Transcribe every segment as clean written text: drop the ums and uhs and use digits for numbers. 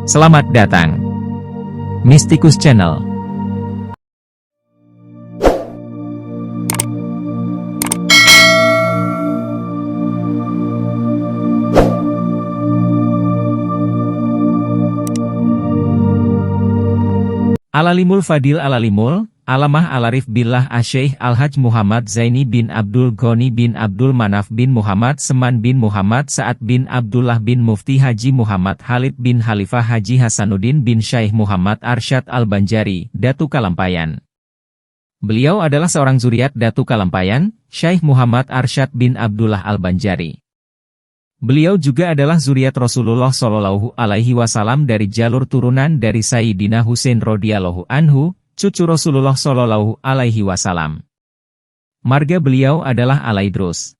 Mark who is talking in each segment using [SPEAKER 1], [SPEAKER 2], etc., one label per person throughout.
[SPEAKER 1] Selamat datang, Mystikus Channel. Alalimul Fadil Alalimul, Alamah Alarif Billah Asy-Syaikh Al-Hajj Muhammad Zaini bin Abdul Ghani bin Abdul Manaf bin Muhammad Seman bin Muhammad Sa'ad bin Abdullah bin Mufti Haji Muhammad Khalid bin Khalifah Haji Hasanuddin bin Syaikh Muhammad Arsyad Al-Banjari, Datu Kalampayan. Beliau adalah seorang zuriat Datu Kalampayan, Syaikh Muhammad Arsyad bin Abdullah Al-Banjari. Beliau juga adalah zuriat Rasulullah Shallallahu Alaihi Wasallam dari jalur turunan dari Sayyidina Husain radhiyallahu anhu, cucu Rasulullah Shallallahu Alaihi Wasallam. Marga beliau adalah Alaidrus.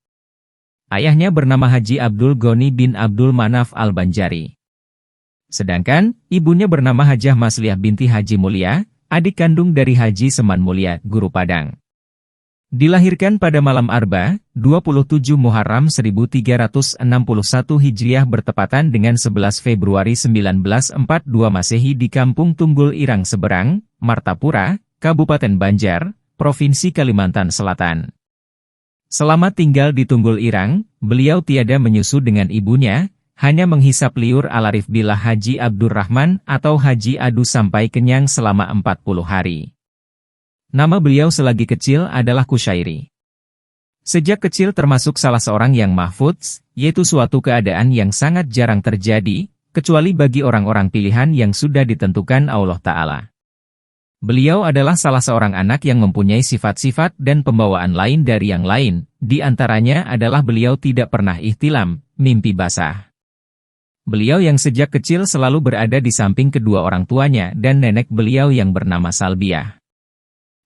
[SPEAKER 1] Ayahnya bernama Haji Abdul Ghani bin Abdul Manaf Al-Banjari. Sedangkan, ibunya bernama Hajah Masliyah binti Haji Mulia, adik kandung dari Haji Seman Mulia, Guru Padang. Dilahirkan pada malam Arba, 27 Muharram 1361 Hijriah bertepatan dengan 11 Februari 1942 Masehi di Kampung Tunggul Irang Seberang, Martapura, Kabupaten Banjar, Provinsi Kalimantan Selatan. Selama tinggal di Tunggul Irang, beliau tiada menyusu dengan ibunya, hanya menghisap liur Alarif Billah Haji Abdurrahman atau Haji Adu sampai kenyang selama 40 hari. Nama beliau selagi kecil adalah Kusyairi. Sejak kecil termasuk salah seorang yang mahfudz, yaitu suatu keadaan yang sangat jarang terjadi, kecuali bagi orang-orang pilihan yang sudah ditentukan Allah Ta'ala. Beliau adalah salah seorang anak yang mempunyai sifat-sifat dan pembawaan lain dari yang lain, di antaranya adalah beliau tidak pernah ihtilam, mimpi basah. Beliau yang sejak kecil selalu berada di samping kedua orang tuanya dan nenek beliau yang bernama Salbiah.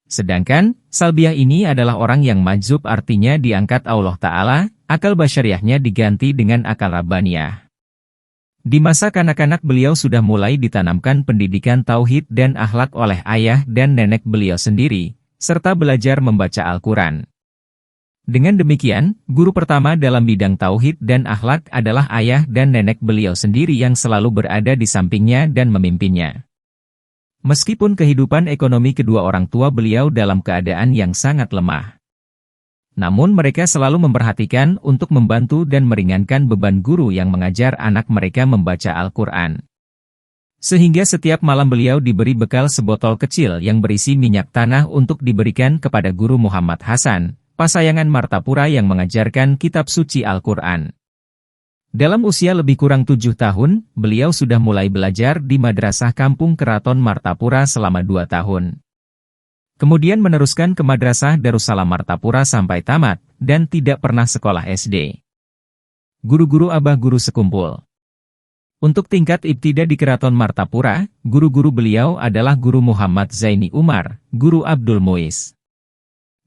[SPEAKER 1] Sedangkan, Salbiah ini adalah orang yang majzub artinya diangkat Allah Ta'ala, akal basyariahnya diganti dengan akal rabbaniyah. Di masa kanak-kanak beliau sudah mulai ditanamkan pendidikan tauhid dan akhlak oleh ayah dan nenek beliau sendiri, serta belajar membaca Al-Quran. Dengan demikian, guru pertama dalam bidang tauhid dan akhlak adalah ayah dan nenek beliau sendiri yang selalu berada di sampingnya dan memimpinnya. Meskipun kehidupan ekonomi kedua orang tua beliau dalam keadaan yang sangat lemah, namun mereka selalu memperhatikan untuk membantu dan meringankan beban guru yang mengajar anak mereka membaca Al-Quran. Sehingga setiap malam beliau diberi bekal sebotol kecil yang berisi minyak tanah untuk diberikan kepada guru Muhammad Hasan, pasayangan Martapura yang mengajarkan kitab suci Al-Quran. Dalam usia lebih kurang 7 tahun, beliau sudah mulai belajar di Madrasah Kampung Keraton Martapura selama 2 tahun. Kemudian meneruskan ke Madrasah Darussalam Martapura sampai tamat, dan tidak pernah sekolah SD. Guru-guru Abah Guru Sekumpul. Untuk tingkat ibtida di Keraton Martapura, guru-guru beliau adalah Guru Muhammad Zaini Umar, Guru Abdul Muiz.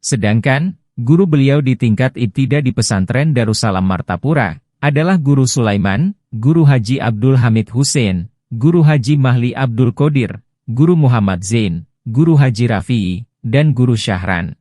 [SPEAKER 1] Sedangkan, guru beliau di tingkat ibtida di Pesantren Darussalam Martapura adalah Guru Sulaiman, Guru Haji Abdul Hamid Hussein, Guru Haji Mahli Abdul Qadir, Guru Muhammad Zain, Guru Haji Rafi'i, dan Guru Syahran.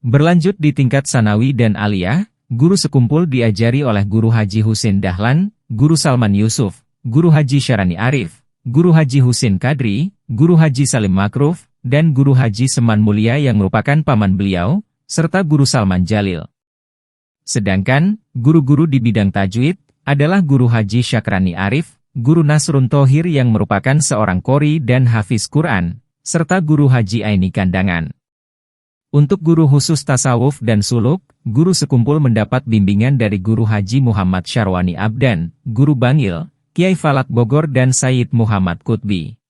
[SPEAKER 1] Berlanjut di tingkat Sanawi dan Aliyah, guru sekumpul diajari oleh Guru Haji Husin Dahlan, Guru Salman Yusuf, Guru Haji Syarani Arif, Guru Haji Husin Kadri, Guru Haji Salim Makruf, dan Guru Haji Seman Mulia yang merupakan paman beliau, serta Guru Salman Jalil. Sedangkan, guru-guru di bidang tajwid adalah Guru Haji Syakrani Arif, Guru Nasrun Thohir yang merupakan seorang qori dan hafiz Quran, serta Guru Haji Aini Kandangan. Untuk guru khusus tasawuf dan suluk, guru sekumpul mendapat bimbingan dari Guru Haji Muhammad Syarwani Abdan, Guru Bangil, Kiai Falak Bogor dan Sayyid Muhammad Qutbi.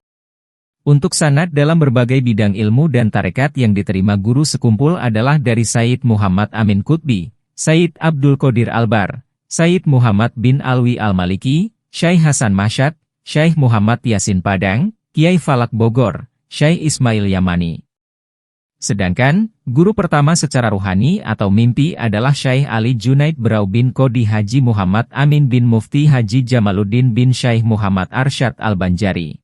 [SPEAKER 1] Untuk sanad dalam berbagai bidang ilmu dan tarekat yang diterima guru sekumpul adalah dari Sayyid Muhammad Amin Qutbi, Sayyid Abdul Qadir Albar, Sayyid Muhammad bin Alwi Al-Maliki, Syekh Hasan Masyad, Syekh Muhammad Yasin Padang, Kiai Falak Bogor, Syekh Ismail Yamani. Sedangkan, guru pertama secara ruhani atau mimpi adalah Syekh Ali Junaid Berau bin Qodi Haji Muhammad Amin bin Mufti Haji Jamaluddin bin Syekh Muhammad Arsyad Al-Banjari.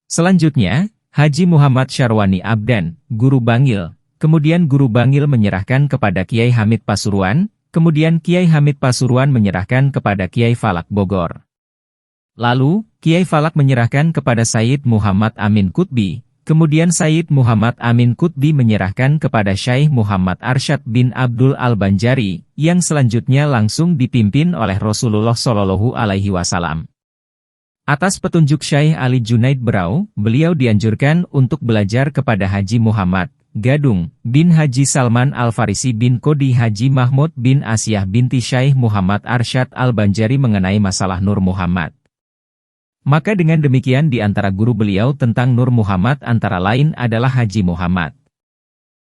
[SPEAKER 1] Selanjutnya, Haji Muhammad Syarwani Abdan, Guru Bangil. Kemudian Guru Bangil menyerahkan kepada Kiai Hamid Pasuruan, kemudian Kiai Hamid Pasuruan menyerahkan kepada Kiai Falak Bogor. Lalu, Kiai Falak menyerahkan kepada Sayyid Muhammad Amin Qutbi, kemudian Sayyid Muhammad Amin Qutbi menyerahkan kepada Syaikh Muhammad Arsyad bin Abdul Al-Banjari, yang selanjutnya langsung dipimpin oleh Rasulullah Shallallahu Alaihi Wasallam. Atas petunjuk Syekh Ali Junaid Berau, beliau dianjurkan untuk belajar kepada Haji Muhammad Gadung bin Haji Salman Al-Farisi bin Kodi Haji Mahmud bin Asiyah binti Syaikh Muhammad Arsyad Al-Banjari mengenai masalah Nur Muhammad. Maka dengan demikian di antara guru beliau tentang Nur Muhammad antara lain adalah Haji Muhammad.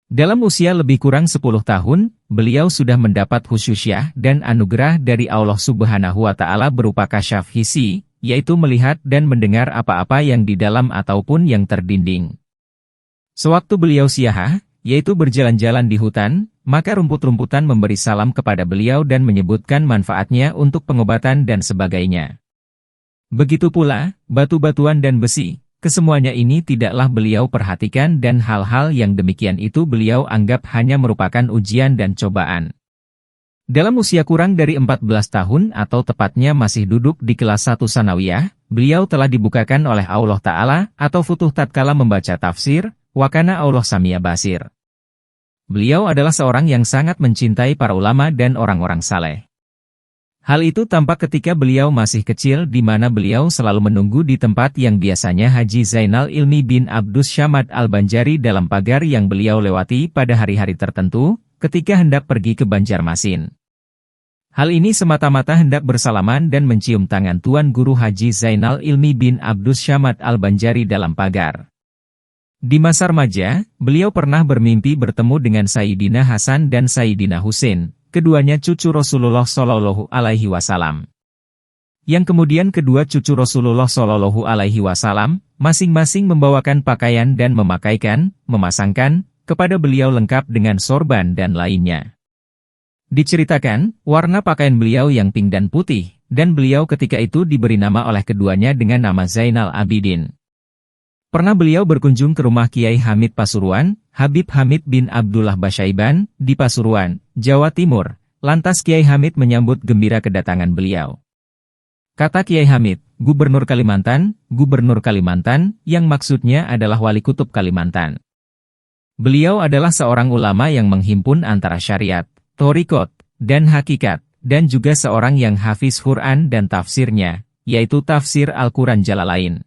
[SPEAKER 1] Dalam usia lebih kurang 10 tahun, beliau sudah mendapat khususyah dan anugerah dari Allah Subhanahu wa Ta'ala berupa kasyaf hisi, yaitu melihat dan mendengar apa-apa yang di dalam ataupun yang terdinding. Sewaktu beliau siahah, yaitu berjalan-jalan di hutan, maka rumput-rumputan memberi salam kepada beliau dan menyebutkan manfaatnya untuk pengobatan dan sebagainya. Begitu pula, batu-batuan dan besi, kesemuanya ini tidaklah beliau perhatikan dan hal-hal yang demikian itu beliau anggap hanya merupakan ujian dan cobaan. Dalam usia kurang dari 14 tahun atau tepatnya masih duduk di kelas 1 sanawiyah, beliau telah dibukakan oleh Allah Ta'ala atau futuh tatkala membaca tafsir, Wakana Allah Samia Basir. Beliau adalah seorang yang sangat mencintai para ulama dan orang-orang saleh. Hal itu tampak ketika beliau masih kecil di mana beliau selalu menunggu di tempat yang biasanya Haji Zainal Ilmi bin Abdus Syamad Al-Banjari dalam pagar yang beliau lewati pada hari-hari tertentu, ketika hendak pergi ke Banjarmasin. Hal ini semata-mata hendak bersalaman dan mencium tangan Tuan Guru Haji Zainal Ilmi bin Abdus Syamad Al-Banjari dalam pagar. Di masa remaja, beliau pernah bermimpi bertemu dengan Sayyidina Hasan dan Sayyidina Husain, keduanya cucu Rasulullah Shallallahu Alaihi Wasallam. Yang kemudian kedua cucu Rasulullah Shallallahu Alaihi Wasallam, masing-masing membawakan pakaian dan memasangkan, kepada beliau lengkap dengan sorban dan lainnya. Diceritakan, warna pakaian beliau yang pink dan putih, dan beliau ketika itu diberi nama oleh keduanya dengan nama Zainal Abidin. Pernah beliau berkunjung ke rumah Kiai Hamid Pasuruan, Habib Hamid bin Abdullah Basyaiban, di Pasuruan, Jawa Timur. Lantas Kiai Hamid menyambut gembira kedatangan beliau. Kata Kiai Hamid, Gubernur Kalimantan, yang maksudnya adalah Wali Kutub Kalimantan. Beliau adalah seorang ulama yang menghimpun antara syariat, thorikot, dan hakikat, dan juga seorang yang hafiz Quran dan tafsirnya, yaitu tafsir Al-Quran Jalalain.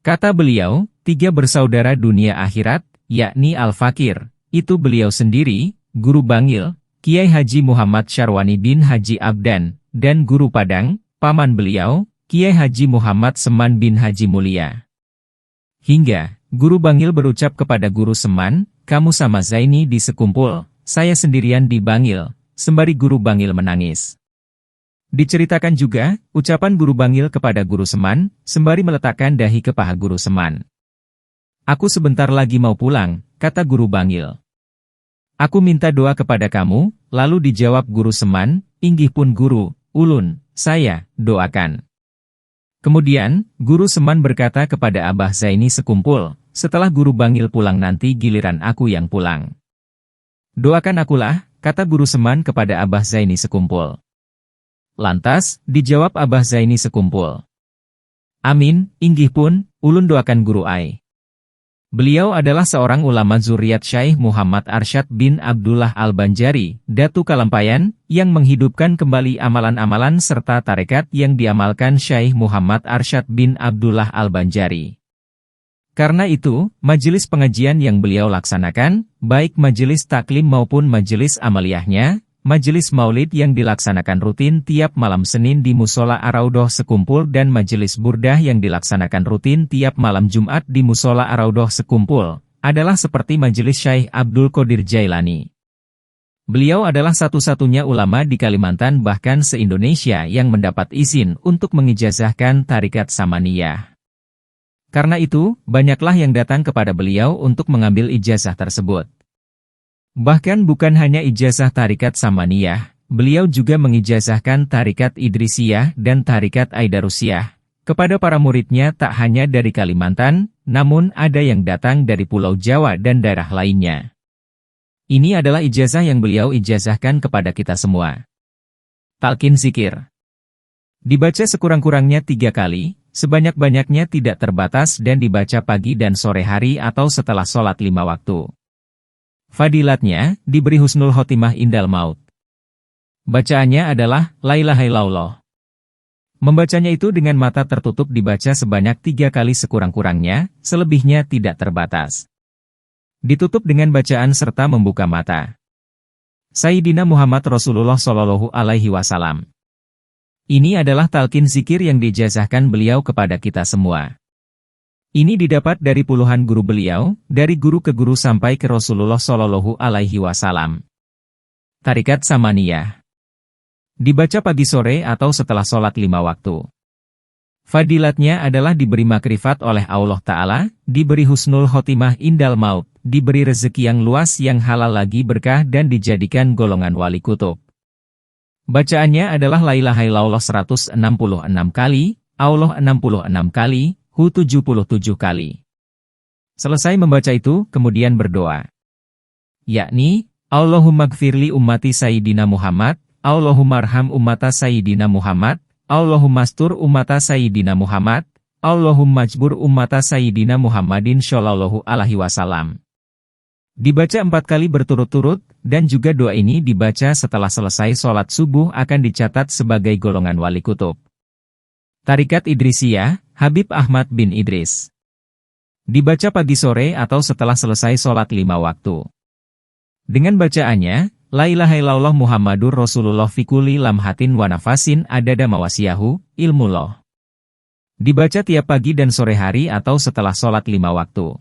[SPEAKER 1] Kata beliau, 3 bersaudara dunia akhirat, yakni Al-Fakir, itu beliau sendiri, Guru Bangil, Kiai Haji Muhammad Syarwani bin Haji Abdan, dan Guru Padang, paman beliau, Kiai Haji Muhammad Seman bin Haji Mulia. Hingga, Guru Bangil berucap kepada Guru Seman, kamu sama Zaini di sekumpul, saya sendirian di Bangil, sembari Guru Bangil menangis. Diceritakan juga, ucapan Guru Bangil kepada Guru Seman, sembari meletakkan dahi ke paha Guru Seman. Aku sebentar lagi mau pulang, kata Guru Bangil. Aku minta doa kepada kamu, lalu dijawab Guru Seman, inggih pun Guru, ulun, saya, doakan. Kemudian, Guru Seman berkata kepada Abah Zaini sekumpul, setelah Guru Bangil pulang nanti giliran aku yang pulang. Doakan akulah, kata Guru Seman kepada Abah Zaini sekumpul. Lantas, dijawab Abah Zaini sekumpul. Amin, inggih pun, ulun doakan Guru Ai. Beliau adalah seorang ulama zuriat Syaikh Muhammad Arsyad bin Abdullah Al-Banjari, Datu Kalampayan, yang menghidupkan kembali amalan-amalan serta tarekat yang diamalkan Syaikh Muhammad Arsyad bin Abdullah Al-Banjari. Karena itu, majelis pengajian yang beliau laksanakan, baik majelis taklim maupun majelis amaliyahnya, majelis maulid yang dilaksanakan rutin tiap malam Senin di Musola Ar-Raudhah Sekumpul dan majelis burdah yang dilaksanakan rutin tiap malam Jumat di Musola Ar-Raudhah Sekumpul, adalah seperti majelis Syekh Abdul Qadir Jailani. Beliau adalah satu-satunya ulama di Kalimantan bahkan se-Indonesia yang mendapat izin untuk mengijazahkan tarikat Samaniyah. Karena itu, banyaklah yang datang kepada beliau untuk mengambil ijazah tersebut. Bahkan bukan hanya ijazah tarikat Samaniyah, beliau juga mengijazahkan tarikat Idrisiyah dan tarikat Aidarusiyah. Kepada para muridnya tak hanya dari Kalimantan, namun ada yang datang dari Pulau Jawa dan daerah lainnya. Ini adalah ijazah yang beliau ijazahkan kepada kita semua. Talqin zikir. Dibaca sekurang-kurangnya 3 kali, sebanyak-banyaknya tidak terbatas dan dibaca pagi dan sore hari atau setelah sholat 5 waktu. Fadilatnya, diberi husnul khotimah indal maut. Bacaannya adalah, La ilaha illallah. Membacanya itu dengan mata tertutup dibaca sebanyak 3 kali sekurang-kurangnya, selebihnya tidak terbatas. Ditutup dengan bacaan serta membuka mata. Sayyidina Muhammad Rasulullah Shallallahu Alaihi Wasallam. Ini adalah talqin zikir yang diijazahkan beliau kepada kita semua. Ini didapat dari puluhan guru beliau, dari guru ke guru sampai ke Rasulullah Shallallahu Alaihi Wasallam. Tarikat Samaniyah. Dibaca pagi sore atau setelah sholat 5 waktu. Fadilatnya adalah diberi makrifat oleh Allah Ta'ala, diberi husnul khotimah indal maut, diberi rezeki yang luas yang halal lagi berkah dan dijadikan golongan wali kutub. Bacaannya adalah La ilaha illallah 166 kali, Allah 66 kali, Hu 77 kali. Selesai membaca itu, kemudian berdoa. Yakni, Allahumma gfirli ummati Sayyidina Muhammad, Allahumma arham ummata Sayyidina Muhammad, Allahumma astur ummata Sayyidina Muhammad, Allahumma jbur ummata Sayyidina Muhammadin Shallallahu Alaihi Wasallam. Dibaca 4 kali berturut-turut, dan juga doa ini dibaca setelah selesai sholat subuh akan dicatat sebagai golongan wali kutub. Tarikat Idrisiyah, Habib Ahmad bin Idris. Dibaca pagi sore atau setelah selesai sholat 5 waktu. Dengan bacaannya, La ilaha illallah Muhammadur Rasulullah fi kulli lamhatin wa nafasin adada mawasiyahu, ilmullah. Dibaca tiap pagi dan sore hari atau setelah sholat 5 waktu.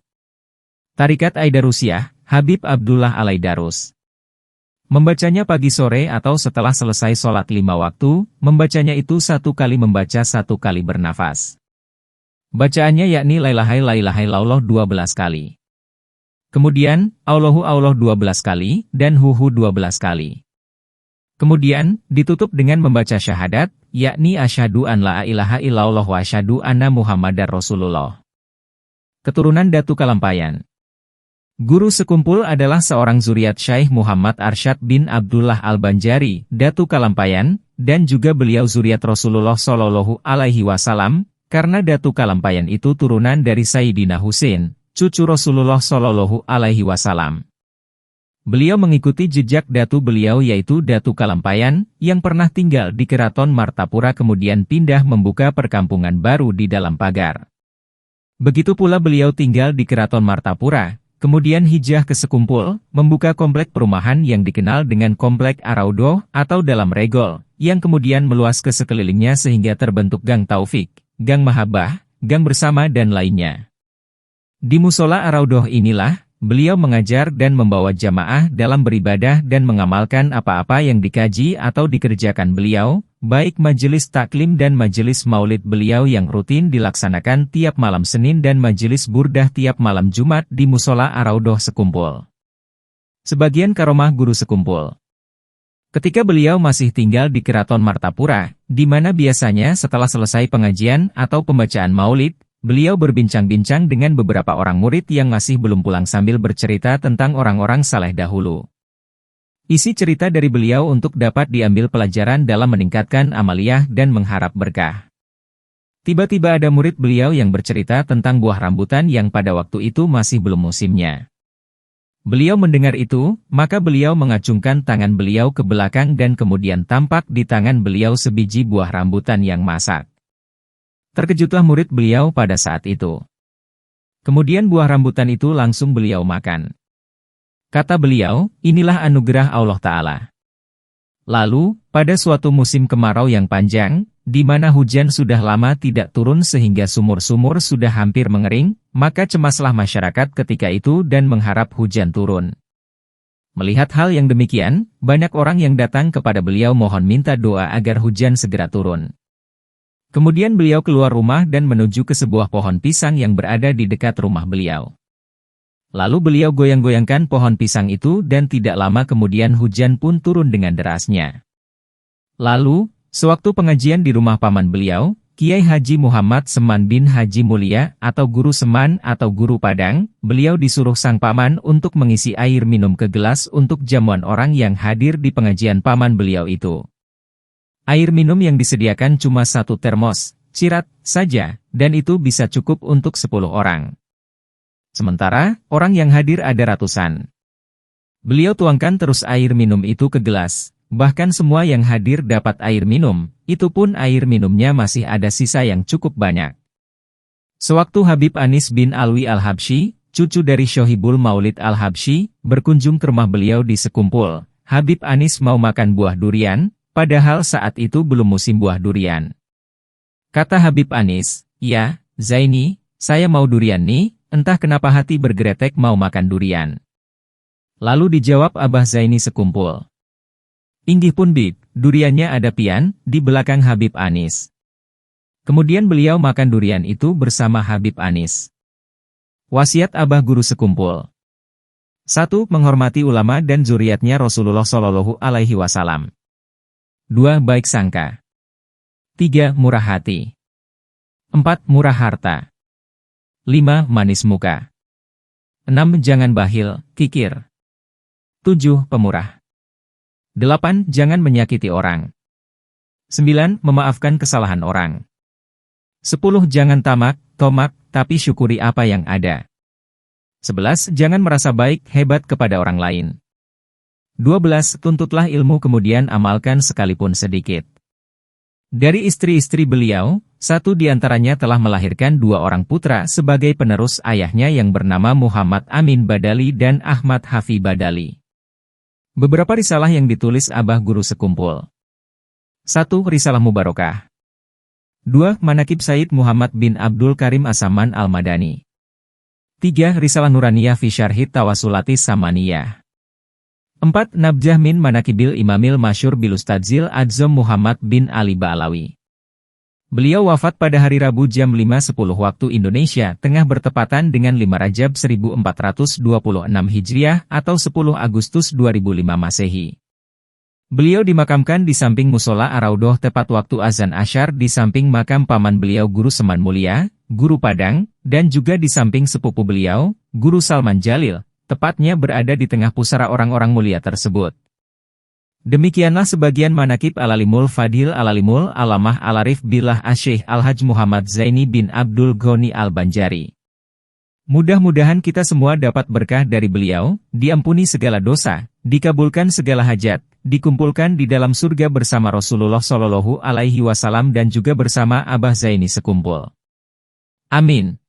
[SPEAKER 1] Tarikat Aidarusyah, Habib Abdullah Alaidarus. Membacanya pagi sore atau setelah selesai sholat 5 waktu, membacanya itu 1 kali membaca 1 kali bernafas. Bacaannya yakni La ilaha illallah 12 kali. Kemudian, Allahu Allah 12 kali, dan Huhu 12 kali. Kemudian, ditutup dengan membaca syahadat, yakni asyhadu an la ilaha illallah wa asyhadu anna Muhammadar Rasulullah. Keturunan Datu Kalampayan. Guru sekumpul adalah seorang zuriat Syekh Muhammad Arsyad bin Abdullah Al-Banjari, Datu Kalampayan, dan juga beliau zuriat Rasulullah Shallallahu Alaihi Wasallam, karena Datu Kalampayan itu turunan dari Sayyidina Husain, cucu Rasulullah Shallallahu Alaihi Wasallam. Beliau mengikuti jejak datu beliau yaitu Datu Kalampayan, yang pernah tinggal di Keraton Martapura kemudian pindah membuka perkampungan baru di dalam pagar. Begitu pula beliau tinggal di Keraton Martapura, kemudian hijrah ke Sekumpul, membuka komplek perumahan yang dikenal dengan Komplek Araudo atau Dalam Regol, yang kemudian meluas ke sekelilingnya sehingga terbentuk Gang Taufik, Gang Mahabbah, Gang Bersama dan lainnya. Di Musola Araudoh inilah, beliau mengajar dan membawa jamaah dalam beribadah dan mengamalkan apa-apa yang dikaji atau dikerjakan beliau, baik majelis taklim dan majelis maulid beliau yang rutin dilaksanakan tiap malam Senin dan majelis burdah tiap malam Jumat di Musola Araudoh Sekumpul. Sebagian karomah guru Sekumpul. Ketika beliau masih tinggal di Keraton Martapura, di mana biasanya setelah selesai pengajian atau pembacaan maulid, beliau berbincang-bincang dengan beberapa orang murid yang masih belum pulang sambil bercerita tentang orang-orang saleh dahulu. Isi cerita dari beliau untuk dapat diambil pelajaran dalam meningkatkan amaliyah dan mengharap berkah. Tiba-tiba ada murid beliau yang bercerita tentang buah rambutan yang pada waktu itu masih belum musimnya. Beliau mendengar itu, maka beliau mengacungkan tangan beliau ke belakang dan kemudian tampak di tangan beliau sebiji buah rambutan yang masak. Terkejutlah murid beliau pada saat itu. Kemudian buah rambutan itu langsung beliau makan. Kata beliau, inilah anugerah Allah Ta'ala. Lalu, pada suatu musim kemarau yang panjang, di mana hujan sudah lama tidak turun sehingga sumur-sumur sudah hampir mengering, maka cemaslah masyarakat ketika itu dan mengharap hujan turun. Melihat hal yang demikian, banyak orang yang datang kepada beliau mohon minta doa agar hujan segera turun. Kemudian beliau keluar rumah dan menuju ke sebuah pohon pisang yang berada di dekat rumah beliau. Lalu beliau goyang-goyangkan pohon pisang itu dan tidak lama kemudian hujan pun turun dengan derasnya. Lalu, sewaktu pengajian di rumah paman beliau, Kiai Haji Muhammad Seman bin Haji Mulia atau Guru Seman atau Guru Padang, beliau disuruh sang paman untuk mengisi air minum ke gelas untuk jamuan orang yang hadir di pengajian paman beliau itu. Air minum yang disediakan cuma 1 termos, cirat, saja, dan itu bisa cukup untuk 10 orang. Sementara, orang yang hadir ada ratusan. Beliau tuangkan terus air minum itu ke gelas, bahkan semua yang hadir dapat air minum, itu pun air minumnya masih ada sisa yang cukup banyak. Sewaktu Habib Anis bin Alwi Al-Habsyi, cucu dari Syohibul Maulid Al-Habsyi, berkunjung ke rumah beliau di Sekumpul, Habib Anis mau makan buah durian, padahal saat itu belum musim buah durian. Kata Habib Anis, "Ya, Zaini, saya mau durian nih, entah kenapa hati bergeretek mau makan durian." Lalu dijawab Abah Zaini Sekumpul, "Inggih pun Bib, duriannya ada pian, di belakang Habib Anis." Kemudian beliau makan durian itu bersama Habib Anis. Wasiat Abah Guru Sekumpul. 1. Menghormati ulama dan zuriatnya Rasulullah Shallallahu Alaihi Wasallam. 2. Baik sangka. 3. Murah hati. 4. Murah harta. 5. Manis muka. 6. Jangan bahil, kikir. 7. Pemurah. 8. Jangan menyakiti orang. 9. Memaafkan kesalahan orang. 10. Jangan tamak, tomak, tapi syukuri apa yang ada. 11. Jangan merasa baik, hebat kepada orang lain. 12. Tuntutlah ilmu kemudian amalkan sekalipun sedikit. Dari istri-istri beliau, satu di antaranya telah melahirkan 2 orang putra sebagai penerus ayahnya yang bernama Muhammad Amin Badali dan Ahmad Hafi Badali. Beberapa risalah yang ditulis Abah Guru Sekumpul. 1. Risalah Mubarakah. 2. Manaqib Sayyid Muhammad bin Abdul Karim As-Saman Al-Madani. 3. Risalah Nuraniyah fi Syarhi Tawassulati Samaniyah. 4. Nabjah min Manaqibil Imamil Masyhur bil Ustadzil Adzam Muhammad bin Ali Ba'alawi. Beliau wafat pada hari Rabu jam 5.10 waktu Indonesia Tengah bertepatan dengan 5 Rajab 1426 Hijriah atau 10 Agustus 2005 Masehi. Beliau dimakamkan di samping Musola Ar-Raudhah tepat waktu azan asyar di samping makam paman beliau Guru Seman Mulia, Guru Padang, dan juga di samping sepupu beliau, Guru Salman Jalil, tepatnya berada di tengah pusara orang-orang mulia tersebut. Demikianlah sebagian manaqib Al-Alimul Fadil Al-Alimul Alamah Al-Arif Billah Asy-Syaikh Al-Hajj Muhammad Zaini bin Abdul Ghani Al-Banjari. Mudah-mudahan kita semua dapat berkah dari beliau, diampuni segala dosa, dikabulkan segala hajat, dikumpulkan di dalam surga bersama Rasulullah Shallallahu Alaihi Wasallam dan juga bersama Abah Zaini Sekumpul. Amin.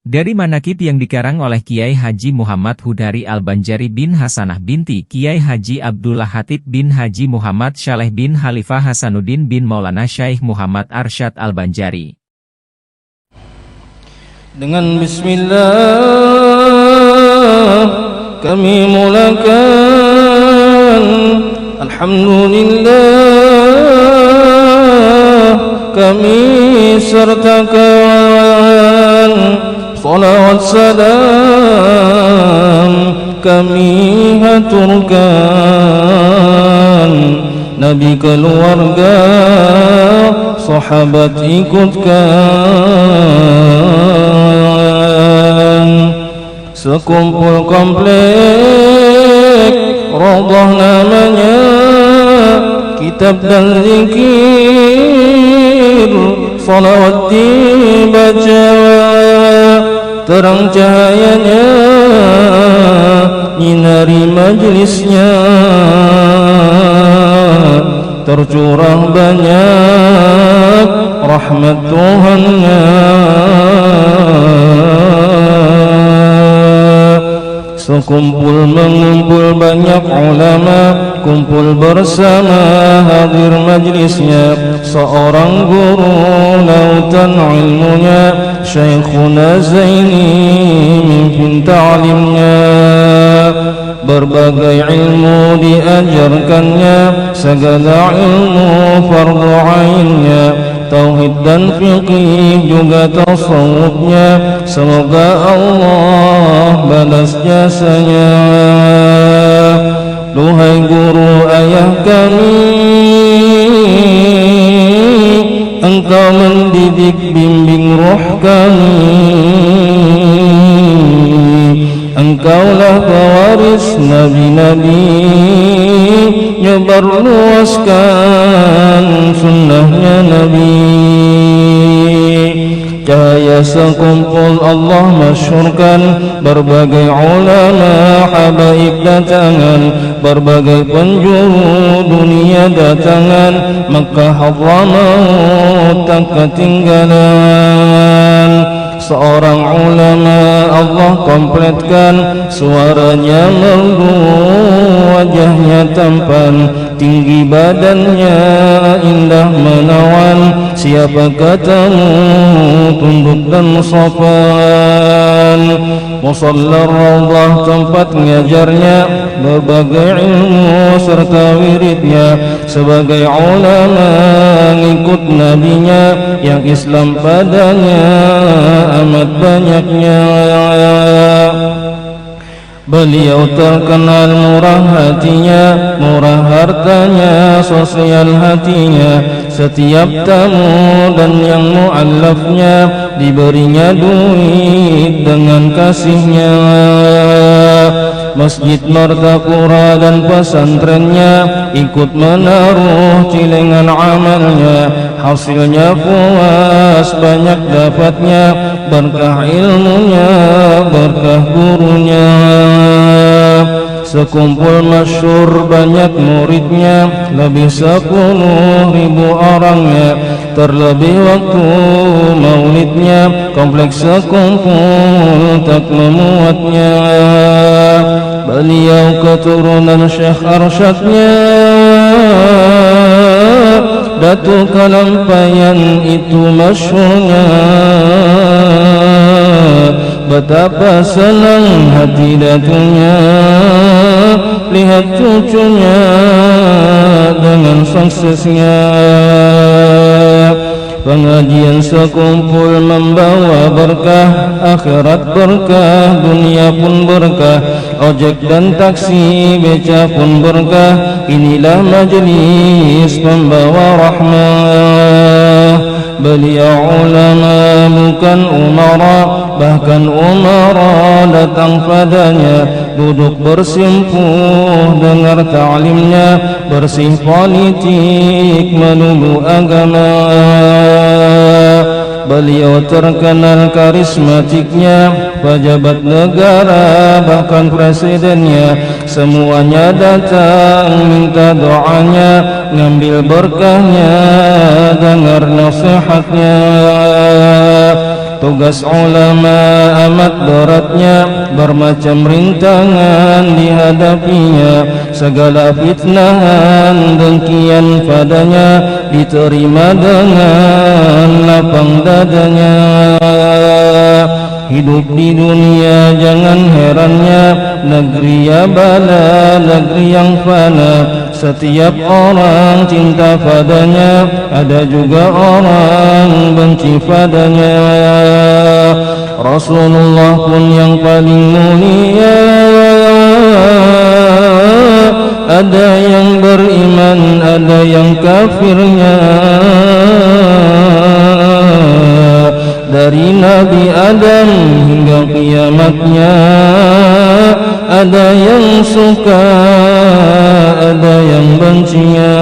[SPEAKER 1] Dari manaqib yang dikarang oleh Kiai Haji Muhammad Hudari Al-Banjari bin Hasanah binti Kiai Haji Abdullah Hatib bin Haji Muhammad Syaleh bin Khalifah Hasanuddin bin Maulana Syaikh Muhammad Arsyad Al-Banjari.
[SPEAKER 2] Dengan bismillah kami mulakan, alhamdulillah kami sertakan, salawat salam kami haturkan, Nabi keluarga sahabat ikutkan, sekumpul komplek Raudhah namanya, kitab dan zikir, salawat dibaca, terang cahayanya nyinari majlisnya, tercurah banyak rahmat Tuhannya. Sekumpul mengumpul banyak ulama, kumpul bersama hadir majlisnya, seorang guru lautan ilmunya, Syekhuna Zaini mimpin ta'limnya, berbagai ilmu diajarkannya, segala ilmu fardu ainnya, tauhid dan fiqih juga tasawufnya, semoga Allah balas jasanya. Duhai guru ayah kami, engkau mendidik bimbing roh kami, engkaulah pewaris nabi-nabi, nyebar luaskan sunnahnya Nabi. cahaya sekumpul Allah masyhurkan, berbagai ulama habaib datangan, berbagai penjuru dunia datangan, Makkah Hadramaut tak ketinggalan. Seorang ulama Allah kompletkan, suaranya merdu, wajahnya tampan, tinggi badannya indah menawan. Siapa katamu tunduk dan sopan. Musalla Raudhah tempat ngajarnya, berbagai ilmu serta wiridnya. Sebagai ulama ngikut nabinya, yang Islam padanya amat banyaknya. Beliau terkenal murah hatinya, murah hartanya, sosial hatinya. Setiap tamu dan yang mu'allafnya diberinya duit dengan kasihnya. Masjid Martapura dan pesantrennya ikut menaruh cilengan amalnya. Hasilnya puas banyak dapatnya, berkah ilmunya, berkah gurunya. Sekumpul masyhur banyak muridnya, lebih 10.000 orangnya. Terlebih waktu maulidnya, kompleks sekumpul tak memuatnya. Beliau keturunan Syekh Arsyadnya, Datuk Kalampayan itu masyhurnya. Betapa senang hati datunya lihat cucunya dengan suksesnya. Pengajian sekumpul membawa berkah, akhirat berkah, dunia pun berkah. Ojek dan taksi, beca pun berkah. Inilah majlis membawa rahmah. Beliau ulama bukan umara, bahkan umara datang padanya, duduk bersimpuh dengar ta'limnya, bersih politik menuduh agama. Beliau terkenal karismatiknya, pejabat negara bahkan presidennya, semuanya datang minta doanya, ngambil berkahnya, dengar nasihatnya. Tugas ulama amat beratnya, bermacam rintangan dihadapinya. Segala fitnahan dengkian padanya diterima dengan lapang dadanya. Hidup di dunia jangan herannya, negeri ya bala, negeri yang fana. Setiap orang cinta padanya, ada juga orang benci padanya. Rasulullah pun yang paling mulia, ada yang beriman, ada yang kafirnya. Dari Nabi Adam hingga kiamatnya, ada yang suka, ada yang bencinya.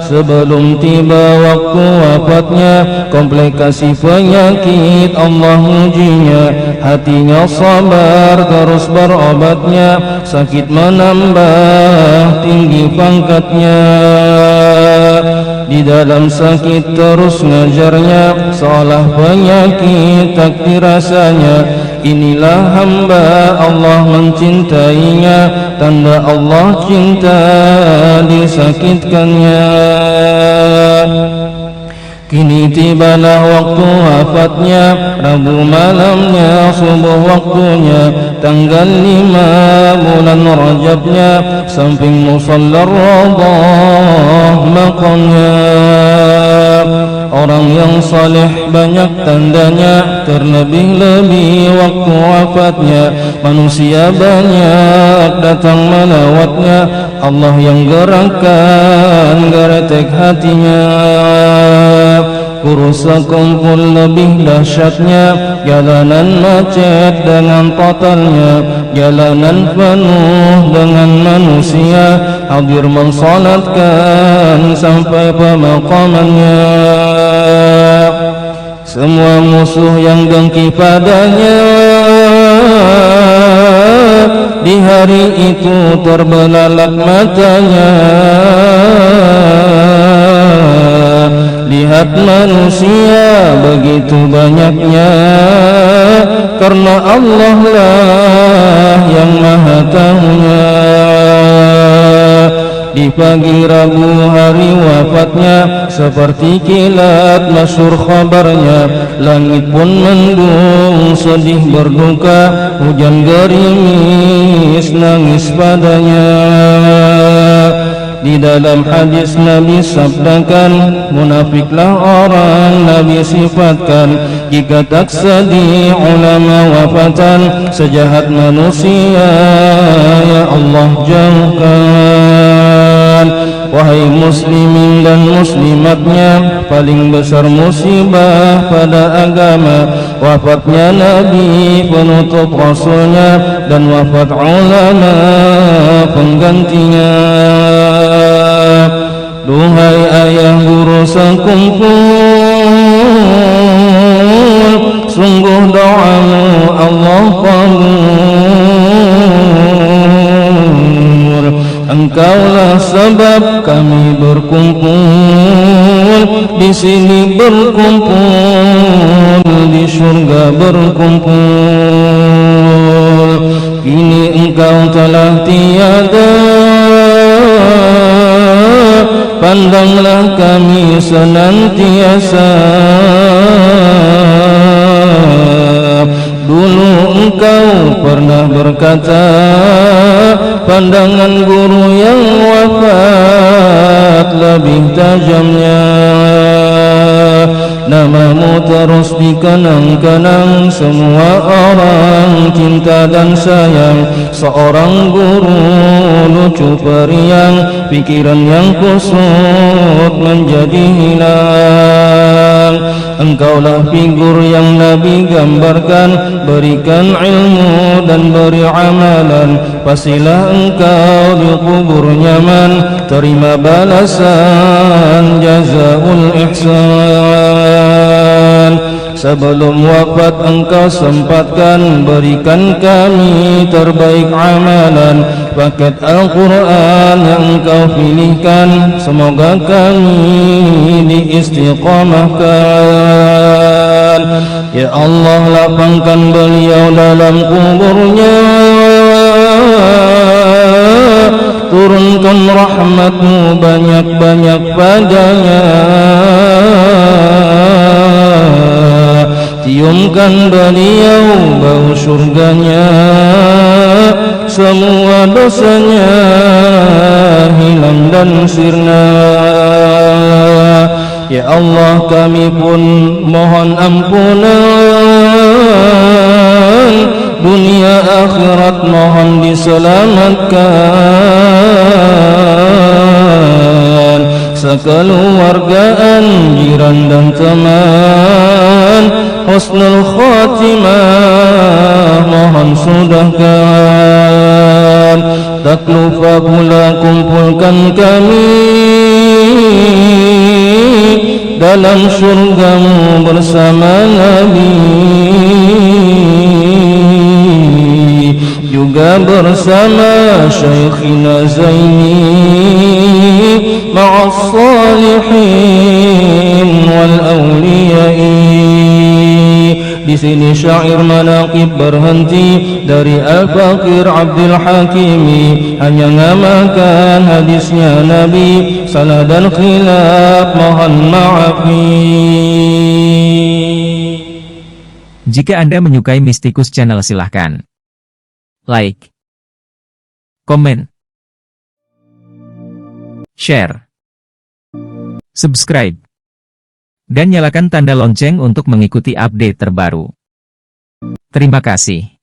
[SPEAKER 2] Sebelum tiba waktu wafatnya, komplikasi penyakit Allah ujinya. Hatinya sabar terus berobatnya, sakit menambah tinggi pangkatnya. Di dalam sakit terus ngajarnya, seolah penyakit tak dirasanya. Inilah hamba Allah mencintainya, tanda Allah cinta disakitkannya. Kini tibalah waktu wafatnya, Rabu malamnya, subuh waktunya, tanggal 5 bulan Rajabnya, samping musalla Raudhah maqamnya. Orang yang saleh banyak tandanya, terlebih-lebih waktu wafatnya. Manusia banyak datang melawatnya, Allah yang gerakkan geretek hatinya. Kurus sekumpul lebih dahsyatnya, jalanan macet dengan totalnya, jalanan penuh dengan manusia, hadir mensalatkan sampai pemakamannya. semua musuh yang dengki padanya. Di hari itu terbelalak matanya. Lihat manusia begitu banyaknya, karena Allah lah yang maha tahunya. Di pagi Rabu hari wafatnya, seperti kilat masyhur khabarnya. Langit pun mendung sedih berduka, hujan gerimis nangis padanya. Di dalam hadis Nabi sabdakan, munafiklah orang Nabi sifatkan. Jika tak sedih ulama wafatan, sejahat manusia ya Allah jauhkan. Wahai muslimin dan muslimatnya, paling besar musibah pada agama wafatnya Nabi penutup rasulnya, dan wafat ulama penggantinya. Duhai ayah guru sekumpul, sungguh doamu Allah kabul. Engkaulah sebab kami berkumpul di sini, berkumpul di surga berkumpul. Kini engkau telah tiada, pandanglah kami senantiasa. Dulu engkau pernah berkata, pandangan guru yang wafat lebih tajamnya. Namamu terus dikenang-kenang, semua orang cinta dan sayang. Seorang guru lucu periang, pikiran yang kusut menjadi hilang. Engkaulah figur yang Nabi gambarkan, berikan ilmu dan beri amalan. Pastilah engkau di kubur nyaman, terima balasan jazaul ihsan. Sebelum wafat engkau sempatkan, berikan kami terbaik amalan. Paket Al-Quran yang engkau pilihkan, semoga kami diistiqamahkan. Ya Allah, lapangkan beliau dalam kuburnya, turunkan rahmatmu banyak-banyak padanya. Ciumkan beliau bau surganya, semua dosanya hilang dan sirna. Ya Allah, kami pun mohon ampunan, dunia akhirat mohon diselamatkan. Sekeluargaan, jiran dan teman, husnul khatimah mohon sudahkan. Tak lupa pula kumpulkan kami dalam surgamu bersama Nabi, juga bersama Syekhina Zaini ma'as salihin wal awliya'i. Di sini syair manaqib berhenti dari Al-Faqir Abdul Hakimi, hanya ngamakan hadisnya Nabi, salah dan khilaf mohon maafi.
[SPEAKER 1] Jika Anda menyukai Mistikus Channel, silahkan like, komen, share, subscribe, dan nyalakan tanda lonceng untuk mengikuti update terbaru. Terima kasih.